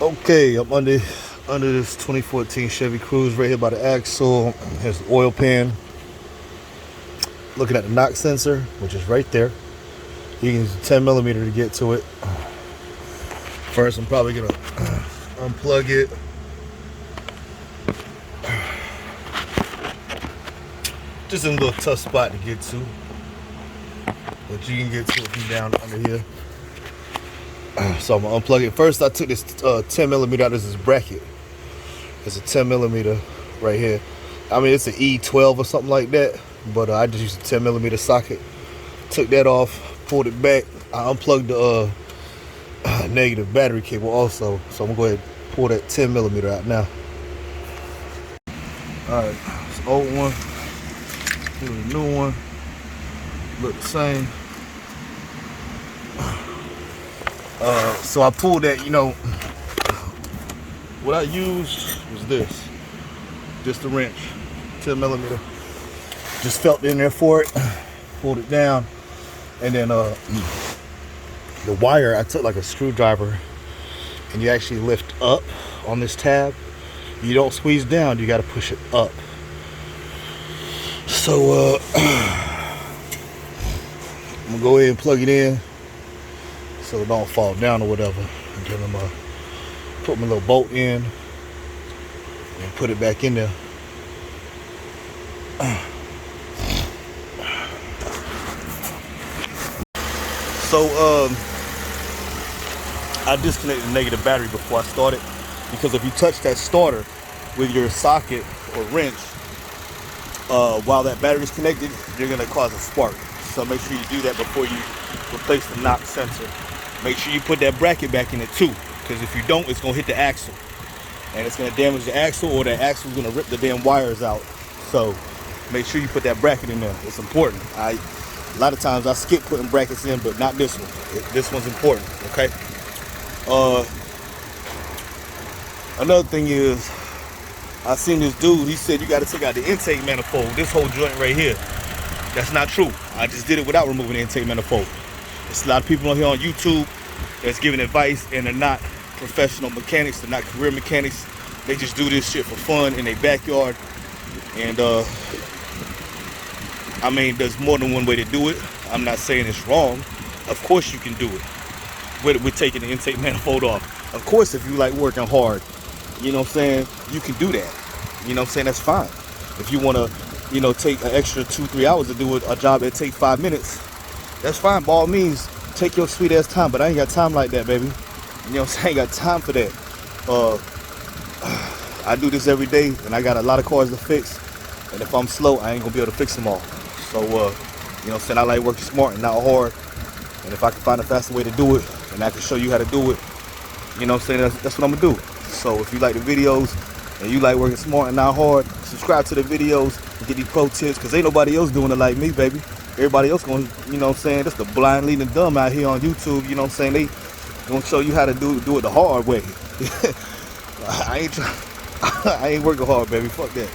Okay, I'm under this 2014 Chevy Cruze right here by the axle. Here's the oil pan. Looking at the knock sensor, which is right there. You can use a 10 millimeter to get to it. First, I'm probably gonna unplug it. Just a little tough spot to get to, but you can get to it from down under here. So I'm gonna unplug it. First, I took this 10 millimeter out of this bracket. It's a 10 millimeter right here. I mean, it's an E12 or something like that, but I just used a 10 millimeter socket. Took that off, pulled it back. I unplugged the negative battery cable also. So I'm gonna go ahead and pull that 10 millimeter out now. All right, it's the old one. Here's the new one. Look the same. So I pulled that, what I used was this. Just a wrench, 10 millimeter. Just felt in there for it, pulled it down. And then the wire, I took like a screwdriver and you actually lift up on this tab. You don't squeeze down, you gotta push it up. So I'm gonna go ahead and plug it in so it don't fall down or whatever. And then I'm gonna put my little bolt in and put it back in there. So I disconnected the negative battery before I started, because if you touch that starter with your socket or wrench while that battery is connected, you're gonna cause a spark. So make sure you do that before you replace the knock sensor. Make sure you put that bracket back in it too, because if you don't, it's gonna hit the axle and it's gonna damage the axle, or that axle is gonna rip the damn wires out. So make sure you put that bracket in there. It's important. A lot of times I skip putting brackets in, but not this one. This one's important, okay? Another thing is, I seen this dude, he said you gotta take out the intake manifold, this whole joint right here. That's not true. I just did it without removing the intake manifold. There's a lot of people on here on YouTube that's giving advice, and they're not professional mechanics, they're not career mechanics. They just do this shit for fun in their backyard. And I mean, there's more than one way to do it. I'm not saying it's wrong. Of course you can do it with taking the intake manifold off. Of course, if you like working hard, you know what I'm saying, you can do that. You know what I'm saying, that's fine. If you want to, take an extra 2-3 hours to do a job that takes 5 minutes, that's fine. By all means, take your sweet ass time, but I ain't got time like that, baby. You know what I'm saying? I ain't got time for that. I do this every day, and I got a lot of cars to fix, and if I'm slow, I ain't gonna be able to fix them all. So, you know what I'm saying, I like working smart and not hard, and if I can find a faster way to do it, and I can show you how to do it, you know what I'm saying, that's what I'm gonna do. So if you like the videos, and you like working smart and not hard, subscribe to the videos and get these pro tips, because ain't nobody else doing it like me, baby. Everybody else gonna, you know what I'm saying, that's the blind leading the dumb out here on YouTube, you know what I'm saying, they gonna show you how to do it the hard way. I ain't working hard, baby, fuck that.